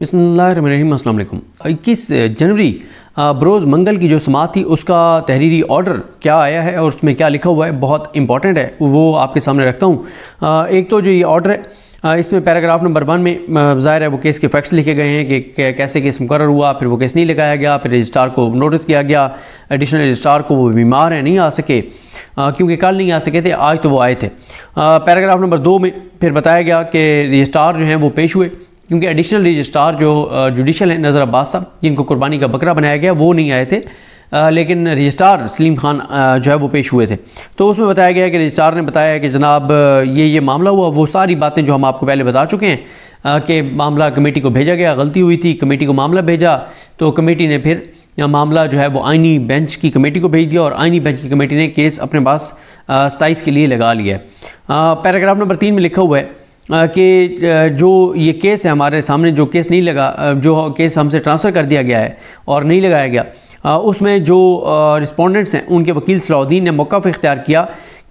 बिस्मिल्लाहिर्रहमानिर्रहीम। अस्सलाम वालेकुम। 21 जनवरी बरोज़ मंगल की जो समाअत थी उसका तहरीरी ऑर्डर क्या आया है और उसमें क्या लिखा हुआ है, बहुत इंपॉर्टेंट है, वो आपके सामने रखता हूँ। एक तो जो ये ऑर्डर है इसमें पैराग्राफ नंबर 1 में ज़ाहिर है वो केस के फैक्ट्स लिखे गए हैं कि कैसे केस मुकर्रर हुआ, फिर वो केस नहीं लगाया गया, फिर रजिस्ट्रार को नोटिस किया गया, एडिशनल रजिस्ट्रार को वो बीमार हैं नहीं आ सके क्योंकि कल नहीं आ सके थे, आज तो वो आए थे। पैराग्राफ नंबर 2 में फिर बताया गया कि रजिस्ट्रार जो हैं वो पेश हुए क्योंकि एडिशनल रजिस्ट्रार जो जुडिशल हैं नज़र अब्बास साहब जिनको कुर्बानी का बकरा बनाया गया वो नहीं आए थे, लेकिन रजिस्ट्रार सलीम खान जो है वो पेश हुए थे। तो उसमें बताया गया कि रजिस्ट्रार ने बताया कि जनाब ये मामला हुआ, वो सारी बातें जो हम आपको पहले बता चुके हैं कि मामला कमेटी को भेजा गया, गलती हुई थी, कमेटी को मामला भेजा तो कमेटी ने फिर मामला जो है वो आइनी बेंच की कमेटी को भेज दिया और आइनी बेंच की कमेटी ने केस अपने पास 27 के लिए लगा लिया है। पैराग्राफ नंबर 3 में लिखा हुआ है कि जो ये केस है हमारे सामने, जो केस नहीं लगा, जो केस हमसे ट्रांसफ़र कर दिया गया है और नहीं लगाया गया, उसमें जो रिस्पोंडेंट्स हैं उनके वकील सलाउद्दीन ने मौक़िफ़ इख्तियार किया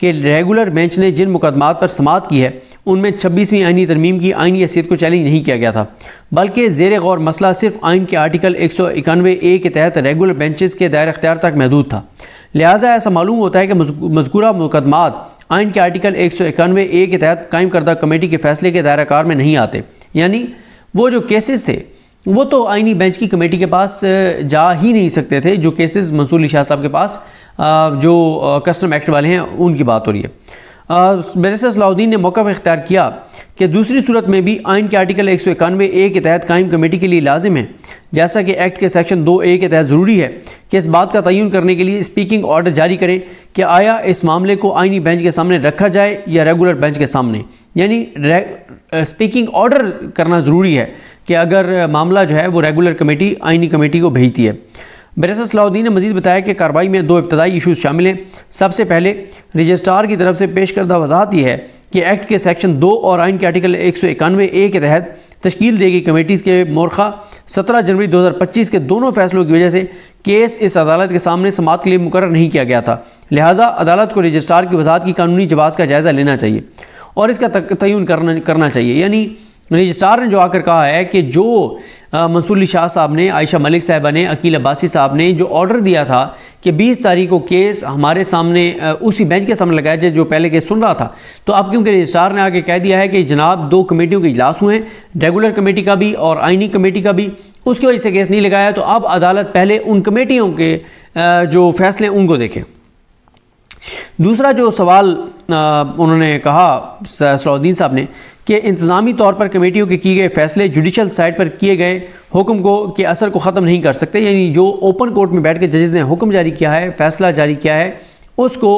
कि रेगुलर बेंच ने जिन मुकदमात पर समाअत की है उनमें 26वीं आइनी तरमीम की आइनी हैसियत को चैलेंज नहीं किया गया था, बल्कि ज़ेर गौर मसला सिर्फ आइन के आर्टिकल 191A के तहत रेगुलर बेंचेस के दायरे इख्तियार तक महदूद था। लिहाजा ऐसा मालूम होता है कि मज़कूरा मुकदमात आइन के आर्टिकल 191A के तहत कायम करदा कमेटी के फैसले के दायरा कार में नहीं आते, यानी वो जो केसेस थे वो तो आइनी बेंच की कमेटी के पास जा ही नहीं सकते थे। जो केसेस मंसूर अली शाह साहब के पास जो कस्टम एक्ट वाले हैं उनकी बात हो रही है। बैरिस्टर सलाउद्दीन ने मौक़िफ़ इख्तियार किया कि दूसरी सूरत में भी आइन के आर्टिकल 191A के तहत कायम कमेटी के लिए लाजिम है, जैसा कि एक्ट के सेक्शन 2A के तहत ज़रूरी है कि इस बात का तयन करने के लिए स्पीकिंग ऑर्डर जारी करें कि आया इस मामले को आइनी बेंच के सामने रखा जाए या रेगुलर बेंच के सामने, यानी स्पीकिंग ऑर्डर करना ज़रूरी है कि अगर मामला जो है वो रेगुलर कमेटी आइनी कमेटी को भेजती है। बैरिस्टर सलाउद्दीन ने मज़ीद बताया कि कार्रवाई में 2 इब्तदाई इशूज़ शामिल हैं। सबसे पहले रजिस्ट्रार की तरफ से पेश करदा वजाहत यह है कि एक्ट के सेक्शन 2 और आइन के आर्टिकल 191A के तहत तश्कील दी गई कमेटी के मोरखा 17 जनवरी 2025 के दोनों फैसलों की वजह से केस इस अदालत के सामने समाअत के लिए मुकर्रर नहीं किया गया था। लिहाजा अदालत को रजिस्ट्रार की वजाहत की कानूनी जवाज़ का जायज़ा लेना चाहिए और इसका तयन करना चाहिए। यानी रजिस्ट्रार ने जो आकर कहा है कि जो मंसूर अली शाह साहब ने, आयशा मलिक साहबा ने, अकील अब्बासी साहब ने जो ऑर्डर दिया था कि 20 तारीख को केस हमारे सामने उसी बेंच के सामने लगाया जाए जो पहले केस सुन रहा था, तो अब क्योंकि रजिस्ट्रार ने आके कह दिया है कि जनाब 2 कमेटियों के इजलास हुए हैं, रेगुलर कमेटी का भी और आइनी कमेटी का भी, उसकी वजह से केस नहीं लगाया, तो अब अदालत पहले उन कमेटियों के जो फैसले उनको देखें। दूसरा जो सवाल उन्होंने कहा सलाउद्दीन साहब ने कि इंतज़ामी तौर पर कमेटियों के किए गए फैसले जुडिशल साइड पर किए गए हुक्म को के असर को ख़त्म नहीं कर सकते, यानी जो ओपन कोर्ट में बैठ के जजेस ने हुक्म जारी किया है, फैसला जारी किया है, उसको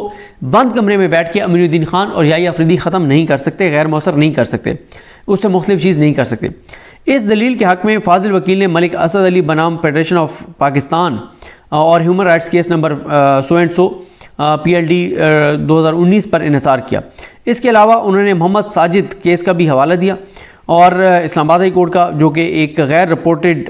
बंद कमरे में बैठ के अमीनुद्दीन खान और याहिया अफरीदी ख़त्म नहीं कर सकते, गैर मौसर नहीं कर सकते, उससे मुख्तलिफ चीज़ नहीं कर सकते। इस दलील के हक़ में फाजिल वकील ने मलिक असद अली बनाम फेडरेशन ऑफ पाकिस्तान और human rights case number so and so PLD 2019 पर इन्हिसार किया। इसके अलावा उन्होंने मोहम्मद साजिद केस का भी हवाला दिया और इस्लामाबाद हाई कोर्ट का, जो कि एक गैर रिपोर्टेड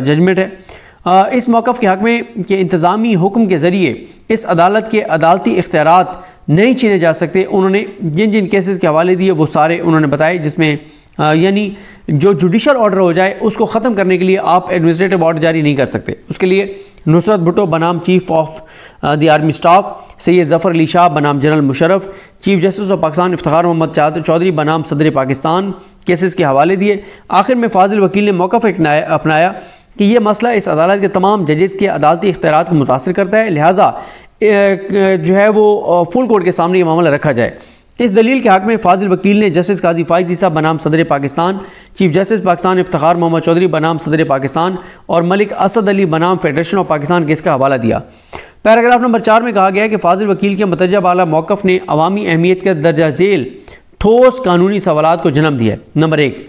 जजमेंट है। इस मौक़िफ़ के हक़ में कि इंतज़ामी हुक्म के ज़रिए इस अदालत के अदालती इख्तियारात नहीं छीने जा सकते, उन्होंने जिन जिन केसेस के हवाले दिए वो सारे उन्होंने बताए, जिसमें यानी जो जुडिशल ऑर्डर हो जाए उसको ख़त्म करने के लिए आप एडमिनिस्ट्रेटिव ऑर्डर जारी नहीं कर सकते। उसके लिए नुसरत भुट्टो बनाम chief of the army staff, Syed Zafar Ali Shah बनाम general Musharraf, chief justice of Pakistan Iftikhar Mohammad Chaudhry बनाम सदर पाकिस्तान केसेस के हवाले दिए। आखिर में फाजिल वकील ने मौक़िफ़ अपनाया कि यह मसला इस अदालत के तमाम जजेस के अदालती इख्तियारात को मुतासिर करता है, लिहाजा जो है वो फुल कोर्ट के सामने ये मामला रखा जाए। इस दलील के हक़ में फाजिल वकील ने जस्टिस काजी फाइज़ ईसा बनाम सदर पाकिस्तान, चीफ जस्टिस पाकिस्तान इफ्तिखार मोहम्मद चौधरी बनाम सदर पाकिस्तान और मलिक असद अली बनाम फेडरेशन ऑफ पाकिस्तान केस का हवाला दिया। पैराग्राफ नंबर 4 में कहा गया है कि फाजिल वकील के मतरजा बाला मौक़िफ़ ने अवामी अहमियत के दर्जा झेल ठोस कानूनी सवालात को जन्म दिया है। नंबर 1,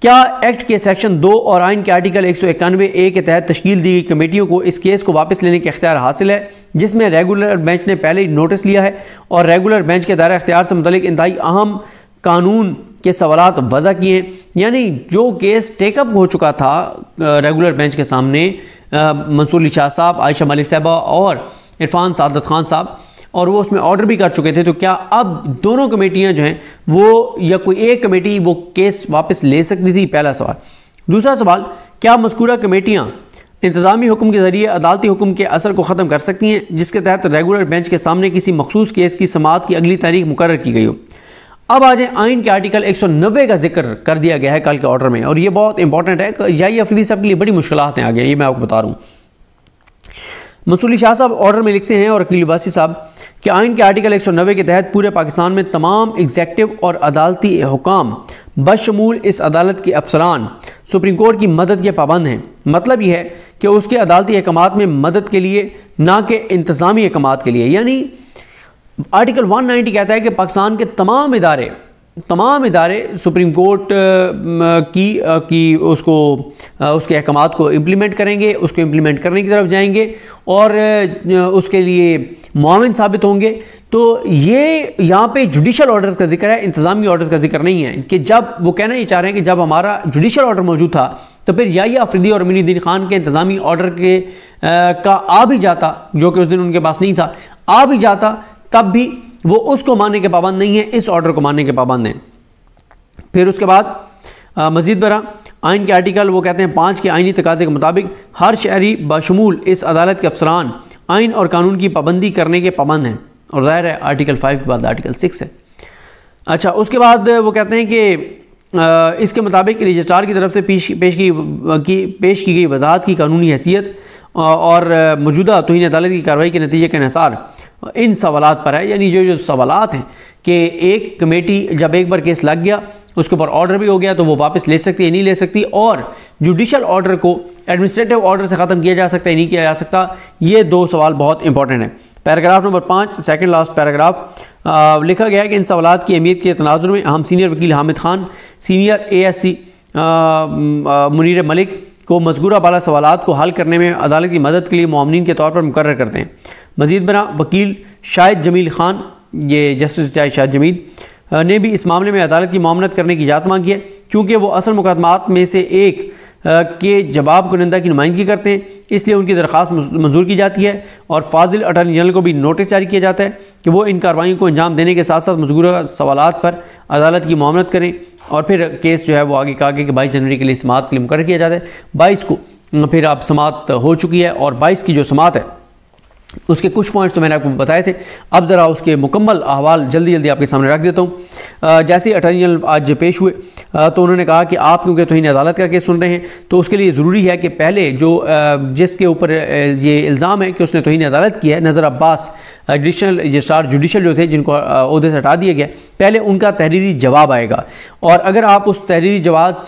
क्या एक्ट के सेक्शन 2 और आइन के आर्टिकल 191A के तहत तश्कील दी गई कमेटियों को इस केस को वापस लेने के इख्तियार हासिल है, जिसमें रेगुलर बेंच ने पहले ही नोटिस लिया है और रेगुलर बेंच के दायरा इख्तियार से मुतल्लिक इंतहाई अहम कानून के सवालात वज़ा किए हैं। यानी जो केस टेकअप हो चुका था रेगुलर बेंच के सामने मंसूर अली शाह साहब, आयशा मलिक साहबा और इरफान सादत खान साहब, और वो उसमें ऑर्डर भी कर चुके थे, तो क्या अब दोनों कमेटियां जो हैं वो या कोई एक कमेटी वो केस वापस ले सकती थी? पहला सवाल। दूसरा सवाल, क्या मज़कूरा कमेटियाँ इंतज़ामी हुक्म के ज़रिए अदालती हुक्म के असर को ख़त्म कर सकती हैं जिसके तहत रेगुलर बेंच के सामने किसी मखसूस केस की समाअत की अगली तारीख मुकर्रर की गई हो। अब आ जाए आइन के आर्टिकल 190 का जिक्र कर दिया गया है कल के ऑर्डर में, और ये बहुत इंपॉर्टेंट है। याही अफरीदी साहब के लिए बड़ी मुश्किलात हैं आगे, ये मैं आपको बता रहा हूँ। मंसूर अली शाह साहब ऑर्डर में लिखते हैं और अकील लिबासी साहब कि आइन के आर्टिकल 190 के तहत पूरे पाकिस्तान में तमाम एग्जेक्टिव और अदालती हुकाम बशमूल इस अदालत के अफसरान सुप्रीम कोर्ट की मदद के पाबंद हैं। मतलब यह है कि उसके अदालती अहकामात में मदद के लिए, ना कि इंतज़ामी अहकामात के लिए। यानी आर्टिकल 190 कहता है कि पाकिस्तान के तमाम इदारे सुप्रीम कोर्ट की उसके अहकामात को इम्प्लीमेंट करेंगे, उसको इम्प्लीमेंट करने की तरफ जाएंगे और उसके लिए मुआविन साबित होंगे। तो ये यहाँ पे जुडिशल ऑर्डर्स का जिक्र है, इंतज़ामी ऑर्डर्स का जिक्र नहीं है। कि जब वो कहना ये चाह रहे हैं कि जब हमारा जुडिशल ऑर्डर मौजूद था तो फिर याही अफरीदी और अमीनुद्दीन खान के इंतज़ामी ऑर्डर के का आ भी जाता, जो कि उस दिन उनके पास नहीं था, आ भी जाता, तब भी वो उसको मानने के पाबंद नहीं है, इस ऑर्डर को मानने के पाबंद हैं। फिर उसके बाद मज़ीद बरा आइन के आर्टिकल वो कहते हैं 5 के आइनी तकाज़े के मुताबिक हर शहरी बशमूल इस अदालत के अफसरान आइन और कानून की पाबंदी करने के पाबंद हैं। और ज़ाहिर है आर्टिकल 5 के बाद आर्टिकल 6 है। अच्छा, उसके बाद वो कहते हैं कि इसके मुताबिक रजिस्ट्रार की तरफ से पेश की गई वजाहत की कानूनी हैसियत और मौजूदा तौहीन अदालत की कार्रवाई के नतीजे के इंहिसार इन सवालात पर है। यानी जो सवालात हैं कि एक कमेटी जब एक बार केस लग गया, उसके ऊपर ऑर्डर भी हो गया, तो वो वापस ले सकती है, नहीं ले सकती, और जुडिशल ऑर्डर को एडमिनिस्ट्रेटिव ऑर्डर से ख़त्म किया जा सकता है, नहीं किया जा सकता। ये 2 सवाल बहुत इंपॉर्टेंट हैं। Paragraph number 5 second last paragraph लिखा गया है कि इन सवालात की अहमियत के तनाजुर में हम सीनियर वकील हामिद खान, सीनियर ASC मुनीर मलिक को मज़कूरा बाला सवालात को हल करने में अदालत की मदद के लिए मुआवनीन के तौर पर मुकर्रर करते हैं। मज़ीद बना वकील शाहिद जमील खान, ये जस्टिस शाहिद जमील ने भी इस मामले में अदालत की मामलत करने की इजाज़त मांगी है, क्योंकि वो असल मुकदमात में से एक के जवाब कुनंदा की नुमाइंदगी करते हैं, इसलिए उनकी दरख्वास्त मंजूर की जाती है और फाजिल अटॉर्नी जनरल को भी नोटिस जारी किया जाता है कि वो इन कार्रवाइयों को अंजाम देने के साथ साथ मज़कूरा सवालात पर अदालत की मामलत करें। और फिर केस जो है वो आगे कि 22 जनवरी के लिए समाअत के लिए मुकर्रर किया जाता है। 22 को फिर अब समाअत हो चुकी है और 22 की जो समाअत है उसके कुछ पॉइंट्स तो मैंने आपको बताए थे। अब ज़रा उसके मुकम्मल अहवाल जल्दी आपके सामने रख देता हूँ। जैसे ही अटॉर्नी जनरल आज पेश हुए तो उन्होंने कहा कि आप क्योंकि तौहीन अदालत का केस सुन रहे हैं तो उसके लिए ज़रूरी है कि पहले जो जिसके ऊपर ये इल्ज़ाम है कि उसने तौहीन अदालत की है, नज़र अब्बास एडिशनल रजिस्ट्रार जुडिशल जो थे जिनको ओहदे से हटा दिया गया, पहले उनका तहरीरी जवाब आएगा और अगर आप उस तहरीरी जवाब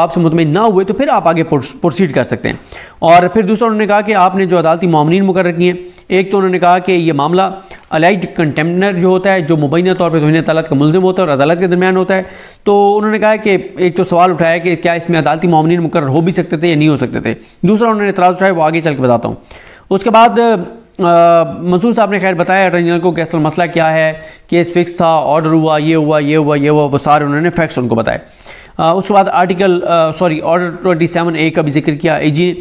से मुतमईन ना हुए तो फिर आप आगे प्रोसीड कर सकते हैं। और फिर दूसरा उन्होंने कहा कि आपने जो अदालती मामलीन मुकर्रर किए हैं, एक तो उन्होंने कहा कि ये मामला अलाइड कंटेम्पनर जो होता है, जो मुबैना तौर पर तौहीन अदालत का मुलज़िम होता है और अदालत के दरमियान होता है, तो उन्होंने कहा कि एक तो सवाल उठाया कि क्या इसमें अदालती मामलीन मुकर्रर हो भी सकते थे या नहीं हो सकते थे। दूसरा उन्होंने एतराज़ उठाया, वो आगे चल के बताता हूँ। उसके बाद मंसूर साहब ने खैर बताया अटॉर्नी जनरल को कि असल मसला क्या है, केस फिक्स था, ऑर्डर हुआ, ये हुआ, वो सारे उन्होंने फैक्ट्स उनको बताए। उसके बाद ऑर्डर 27A का भी जिक्र किया AG ने,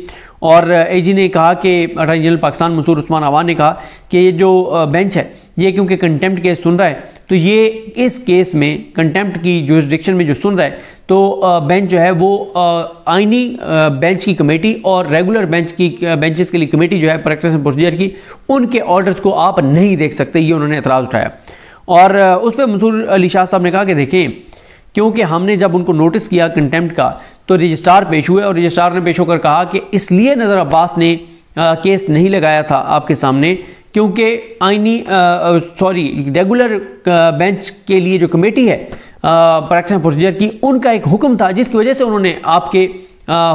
और AG ने कहा कि अटॉर्नी जनरल पाकिस्तान मंसूर उस्मान अवान ने कहा कि ये जो बेंच है ये क्योंकि कंटेम्प्ट केस सुन रहा है तो ये इस केस में कंटेम्प्ट की जुरिसडिक्शन में जो सुन रहा है तो बेंच जो है वो आइनी बेंच की कमेटी और रेगुलर बेंचेस के लिए कमेटी जो है प्रैक्टिस एंड प्रोसीजर की, उनके ऑर्डर्स को आप नहीं देख सकते, ये उन्होंने एतराज़ उठाया। और उस पर मंसूर अली शाह साहब ने कहा कि देखें, क्योंकि हमने जब उनको नोटिस किया कंटेम्प्ट का तो रजिस्ट्रार पेश हुए और रजिस्ट्रार ने पेश होकर कहा कि इसलिए नज़र अब्बास ने केस नहीं लगाया था आपके सामने क्योंकि रेगुलर बेंच के लिए जो कमेटी है प्रैक्टिस एंड प्रोसीजर की, उनका एक हुक्म था जिसकी वजह से उन्होंने आपके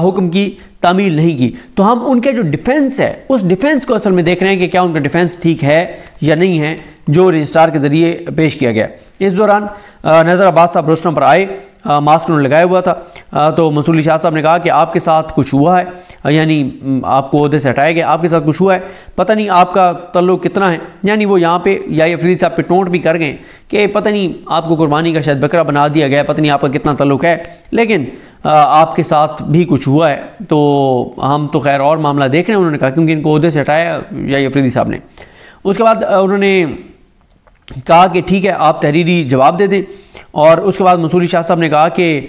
हुक्म की तामील नहीं की। तो हम उनके जो डिफेंस है उस डिफेंस को असल में देख रहे हैं कि क्या उनका डिफेंस ठीक है या नहीं है जो रजिस्ट्रार के ज़रिए पेश किया गया। इस दौरान नज़र अब्बास साहब रोस्टम पर आए, मास्क उन्होंने लगाया हुआ था, तो मंसूर अली शाह साहब ने कहा कि आपके साथ कुछ हुआ है, यानी आपको ओहदे से हटाया गया, आपके साथ कुछ हुआ है, पता नहीं आपका तल्लुक कितना है। यानी वो यहाँ पे याही अफरीदी साहब पे नोट भी कर गए कि पता नहीं आपको कुर्बानी का शायद बकरा बना दिया गया, पता नहीं आपका कितना तल्लुक है, लेकिन आपके साथ भी कुछ हुआ है, तो हम तो खैर और मामला देख रहे हैं। उन्होंने कहा क्योंकि इनको ओहदे से हटाया याही अफरीदी साहब ने। उसके बाद उन्होंने کہا کہ ٹھیک ہے آپ تحریری جواب دے دیں، اور اس کے بعد منصور علی شاہ صاحب نے کہا کہ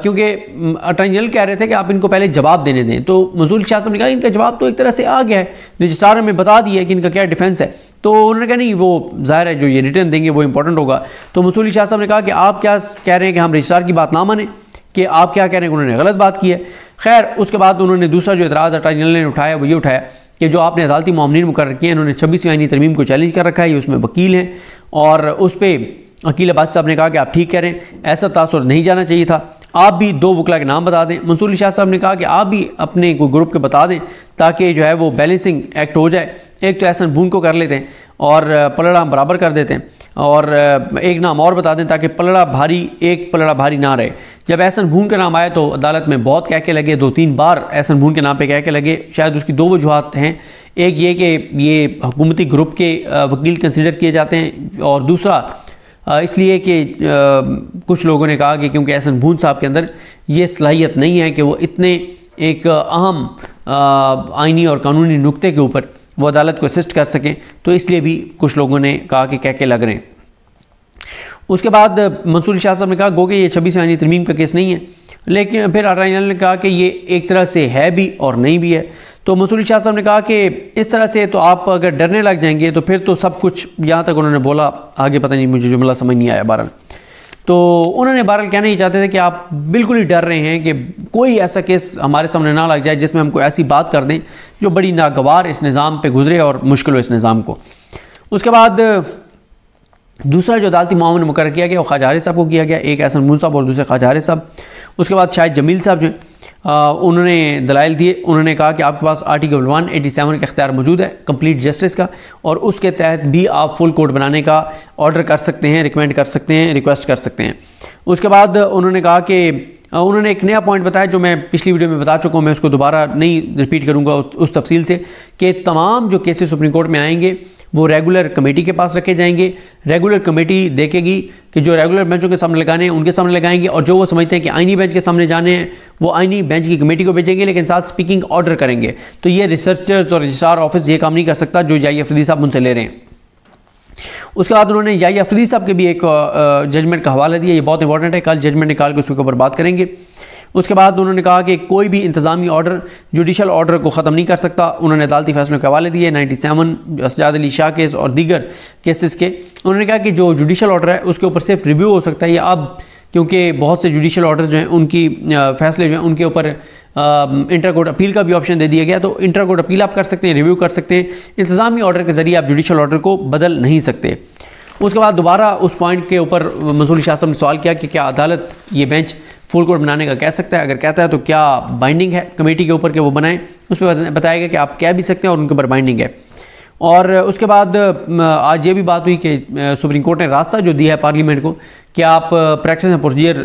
کیونکہ اٹارنی جنرل کہہ رہے تھے کہ آپ ان کو پہلے جواب دینے دیں، تو منصور علی شاہ صاحب نے کہا ان کا جواب تو ایک طرح سے آ گیا ہے، رجسٹرار میں بتا دیا ہے کہ ان کا کیا ڈیفینس ہے، تو انہوں نے کہا نہیں وہ ظاہر ہے جو یہ ریٹرن دیں گے وہ امپورٹنٹ ہوگا۔ تو منصور علی شاہ صاحب نے کہا کہ آپ کیا کہہ رہے ہیں کہ ہم رجسٹرار کی بات نہ مانیں، کہ آپ کیا کہہ رہے ہیں کہ انہوں نے غلط بات کی ہے۔ خیر اس کے بعد انہوں نے دوسرا جو اعتراض اٹارنی جنرل نے اٹھایا وہ یہ اٹھایا کہ جو آپ نے عدالتی معاملین مقرر کیے ہیں انہوں نے 26ویں آئینی ترمیم کو چیلنج کر رکھا ہے، یہ اس میں وکیل ہیں، اور اس پہ عقیل عباسی صاحب نے کہا کہ آپ ٹھیک کہہ رہے ہیں، ایسا تاثر نہیں جانا چاہیے تھا، آپ بھی 2 وکلاء کے نام بتا دیں۔ منصور علی شاہ صاحب نے کہا کہ آپ بھی اپنے کوئی گروپ کے بتا دیں تاکہ جو ہے وہ بیلنسنگ ایکٹ ہو جائے، ایک تو احسن بھون کو کر لیتے ہیں اور پلڑا ہم برابر کر دیتے ہیں، اور ایک نام اور بتا دیں تاکہ پلڑا بھاری ایک پلڑا بھاری نہ رہے۔ جب احسن بھون کا نام آیا تو عدالت میں بہت کہہ کے لگے، 2-3 بار احسن بھون کے نام پہ کہہ کے لگے۔ شاید اس کی 2 وجوہات ہیں، ایک یہ کہ یہ حکومتی گروپ کے وکیل کنسیڈر کیے جاتے ہیں، اور دوسرا اس لیے کہ کچھ لوگوں نے کہا کہ کیونکہ احسن بھون صاحب کے اندر یہ صلاحیت نہیں ہے کہ وہ اتنے ایک اہم آئینی اور قانونی نقطے کے اوپر وہ عدالت کو اسسٹ کر سکیں، تو اس لیے بھی کچھ لوگوں نے کہا کہ کہہ کے لگ رہے ہیں۔ اس کے بعد منصور شاہ صاحب نے کہا گو کہ یہ 26ویں آئینی ترمیم کا کیس نہیں ہے، لیکن پھر اٹارنی جنرل نے کہا کہ یہ ایک طرح سے ہے بھی اور نہیں بھی ہے۔ تو منصور شاہ صاحب نے کہا کہ اس طرح سے تو آپ اگر ڈرنے لگ جائیں گے تو پھر تو سب کچھ، یہاں تک انہوں نے بولا، آگے پتہ نہیں مجھے جملہ سمجھ نہیں آیا بہرحال۔ تو انہوں نے بہرحال کہنا ہی چاہتے تھے کہ آپ بالکل ہی ڈر رہے ہیں کہ کوئی ایسا کیس ہمارے سامنے نہ لگ جائے جس میں ہم کوئی ایسی بات کر دیں جو بڑی ناگوار اس نظام پہ گزرے اور مشکل ہو اس نظام کو۔ اس کے بعد دوسرا جو عدالتی معاون مقرر کیا گیا وہ خواجہ حارث صاحب کو کیا گیا، ایک احسن بھون صاحب اور دوسرے خواجہ حارث صاحب۔ اس کے بعد شاہد جمیل صاحب جو ہیں انہوں نے دلائل دیے، انہوں نے کہا کہ آپ کے پاس آرٹیکل 187 کا اختیار موجود ہے کمپلیٹ جسٹس کا، اور اس کے تحت بھی آپ فل کورٹ بنانے کا آرڈر کر سکتے ہیں، ریکمینڈ کر سکتے ہیں، ریکویسٹ کر سکتے ہیں۔ اس کے بعد انہوں نے کہا کہ انہوں نے ایک نیا پوائنٹ بتایا جو میں پچھلی ویڈیو میں بتا چکا ہوں، میں اس کو دوبارہ نہیں ریپیٹ کروں گا اس تفصیل سے، کہ تمام جو کیسز سپریم کورٹ میں آئیں گے وہ ریگولر کمیٹی کے پاس رکھے جائیں گے، ریگولر کمیٹی دیکھے گی کہ جو ریگولر بینچوں کے سامنے لگانے ہیں ان کے سامنے لگائیں گے، اور جو وہ سمجھتے ہیں کہ آئینی بینچ کے سامنے جانے ہیں وہ آئینی بینچ کی کمیٹی کو بھیجیں گے، لیکن ساتھ سپیکنگ آرڈر کریں گے۔ تو یہ ریسرچرز اور رجسٹرار آفس یہ کام نہیں کر سکتا جو یحییٰ افریدی صاحب ان سے لے رہے ہیں۔ اس کے بعد انہوں نے یحییٰ افریدی صاحب کے بھی ایک ججمنٹ کا حوالہ دیا، یہ بہت امپورٹنٹ ہے، کل ججمنٹ نکال کے اس کے اوپر بات کریں گے۔ اس کے بعد انہوں نے کہا کہ کوئی بھی انتظامی آرڈر جوڈیشل آرڈر کو ختم نہیں کر سکتا۔ انہوں نے عدالتی فیصلوں کے حوالے دیے 97 سجاد علی شاہ کیس اور دیگر کیسز کے۔ انہوں نے کہا کہ جو جوڈیشل آرڈر ہے اس کے اوپر صرف ریویو ہو سکتا ہے، یا اب کیونکہ بہت سے جوڈیشل آرڈر جو ہیں ان کی فیصلے جو ہیں ان کے اوپر انٹر کورٹ اپیل کا بھی آپشن دے دیا گیا، تو انٹر کورٹ اپیل آپ کر سکتے ہیں، ریویو کر سکتے ہیں، انتظامی آرڈر کے ذریعے آپ جوڈیشل آرڈر کو بدل نہیں سکتے۔ اس کے بعد دوبارہ اس پوائنٹ کے اوپر منصور شاہ صاحب نے سوال کیا کہ کیا عدالت یہ بینچ فل کورٹ بنانے کا کہہ سکتا ہے، اگر کہتا ہے تو کیا بائنڈنگ ہے کمیٹی کے اوپر کہ وہ بنائیں؟ اس پہ بتایا گیا کہ آپ کہہ بھی سکتے ہیں اور ان کے اوپر بائنڈنگ ہے۔ اور اس کے بعد آج یہ بھی بات ہوئی کہ سپریم کورٹ نے راستہ جو دیا ہے پارلیمنٹ کو کہ آپ پریکٹس اینڈ پروسیجر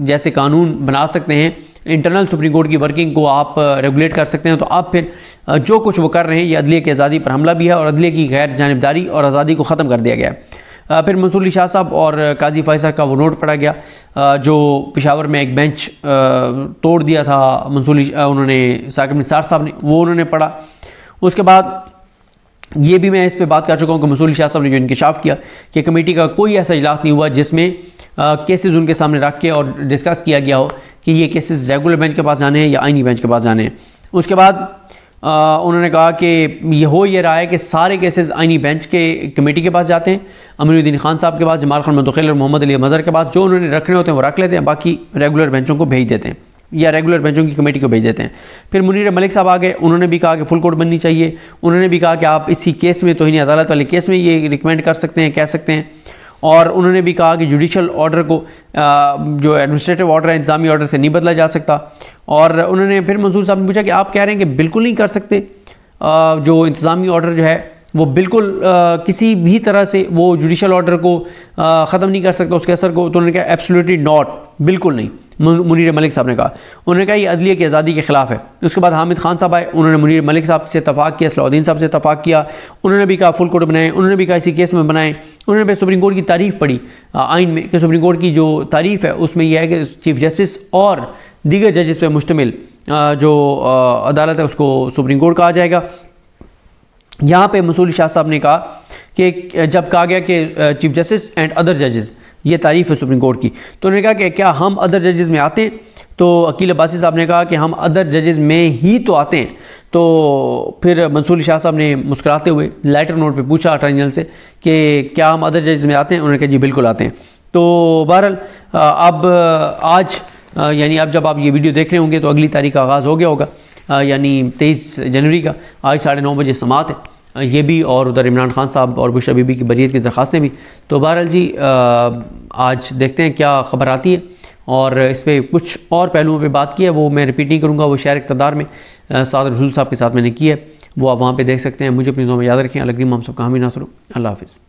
جیسے قانون بنا سکتے ہیں، انٹرنل سپریم کورٹ کی ورکنگ کو آپ ریگولیٹ کر سکتے ہیں، تو آپ پھر جو کچھ وہ کر رہے ہیں یہ عدلیہ کی آزادی پر حملہ بھی ہے اور عدلیہ کی غیر جانبداری اور آزادی کو ختم کر دیا گیا ہے۔ پھر منصور علی شاہ صاحب اور قاضی فائز صاحب کا وہ نوٹ پڑھا گیا جو پشاور میں ایک بینچ توڑ دیا تھا انہوں نے ثاقب نثار صاحب نے، وہ انہوں نے پڑھا۔ اس کے بعد یہ بھی میں اس پہ بات کر چکا ہوں کہ منصور علی شاہ صاحب نے جو انکشاف کیا کہ کمیٹی کا کوئی ایسا اجلاس نہیں ہوا جس میں کیسز ان کے سامنے رکھ کے اور ڈسکس کیا گیا ہو کہ یہ کیسز ریگولر بینچ کے پاس جانے ہیں یا آئینی بینچ کے پاس جانے ہیں۔ اس کے بعد انہوں نے کہا کہ یہ رہا ہے کہ سارے کیسز آئینی بینچ کے کمیٹی کے پاس جاتے ہیں، امین الدین خان صاحب کے پاس، جمال خان مدخل اور محمد علی مظہر کے پاس، جو انہوں نے رکھنے ہوتے ہیں وہ رکھ لیتے ہیں، باقی ریگولر بینچوں کو بھیج دیتے ہیں یا ریگولر بینچوں کی کمیٹی کو بھیج دیتے ہیں۔ پھر منیر ملک صاحب آگئے، انہوں نے بھی کہا کہ فل کورٹ بننی چاہیے، انہوں نے بھی کہا کہ آپ اسی کیس میں توہین عدالت والے کیس میں یہ ریکمینڈ کر سکتے ہیں، کہہ سکتے ہیں، اور انہوں نے بھی کہا کہ جوڈیشل آرڈر کو جو ایڈمنسٹریٹو آرڈر ہے انتظامی آرڈر سے نہیں بدلا جا سکتا۔ اور انہوں نے پھر منصور صاحب نے پوچھا کہ آپ کہہ رہے ہیں کہ بالکل نہیں کر سکتے، جو انتظامی آرڈر جو ہے وہ بالکل کسی بھی طرح سے وہ جوڈیشل آرڈر کو ختم نہیں کر سکتا اس کے اثر کو، تو انہوں نے کہا ایبسلیوٹلی ناٹ، بالکل نہیں۔ منیر ملک صاحب نے کہا، انہوں نے کہا یہ عدلیہ کی آزادی کے خلاف ہے۔ اس کے بعد حامد خان صاحب آئے، انہوں نے منیر ملک صاحب سے اتفاق کیا، صلاح الدین صاحب سے اتفاق کیا، انہوں نے بھی کہا فل کورٹ بنائیں، انہوں نے بھی کہا اسی کیس میں بنائیں۔ انہوں نے بھی سپریم کورٹ کی تعریف پڑھی آئین میں کہ سپریم کورٹ کی جو تعریف ہے اس میں یہ ہے کہ چیف جسٹس اور دیگر ججز پہ مشتمل جو عدالت ہے اس کو سپریم کورٹ کہا جائے گا۔ یہاں پہ منصور علی شاہ صاحب نے کہا کہ جب کہا گیا کہ چیف جسٹس اینڈ ادر ججز، یہ تعریف ہے سپریم کورٹ کی، تو انہوں نے کہا کہ کیا ہم ادر ججز میں آتے ہیں؟ تو عقیل عباسی صاحب نے کہا کہ ہم ادر ججز میں ہی تو آتے ہیں۔ تو پھر منصور علی شاہ صاحب نے مسکراتے ہوئے لیٹر نوٹ پہ پوچھا اٹارنی جنرل سے کہ کیا ہم ادر ججز میں آتے ہیں؟ انہوں نے کہا جی بالکل آتے ہیں۔ تو بہرحال اب آج یعنی اب جب آپ یہ ویڈیو دیکھ رہے ہوں گے تو اگلی تاریخ کا آغاز ہو گیا ہوگا، یعنی 23 جنوری کا۔ آج 9:30 بجے سماعت ہے، یہ بھی، اور ادھر عمران خان صاحب اور بشریٰ بی بی کی بریت کی درخواستیں بھی۔ تو بہرحال جی آج دیکھتے ہیں کیا خبر آتی ہے، اور اس پہ کچھ اور پہلوؤں پہ بات کی ہے، وہ میں ریپیٹ نہیں کروں گا، وہ شہر اقتدار میں سعد رسول صاحب کے ساتھ میں نے کی ہے، وہ آپ وہاں پہ دیکھ سکتے ہیں۔ مجھے اپنی دعا میں یاد رکھیں۔ اللہ کریم ہم سب کا حامی ناصر ہو۔ اللہ حافظ۔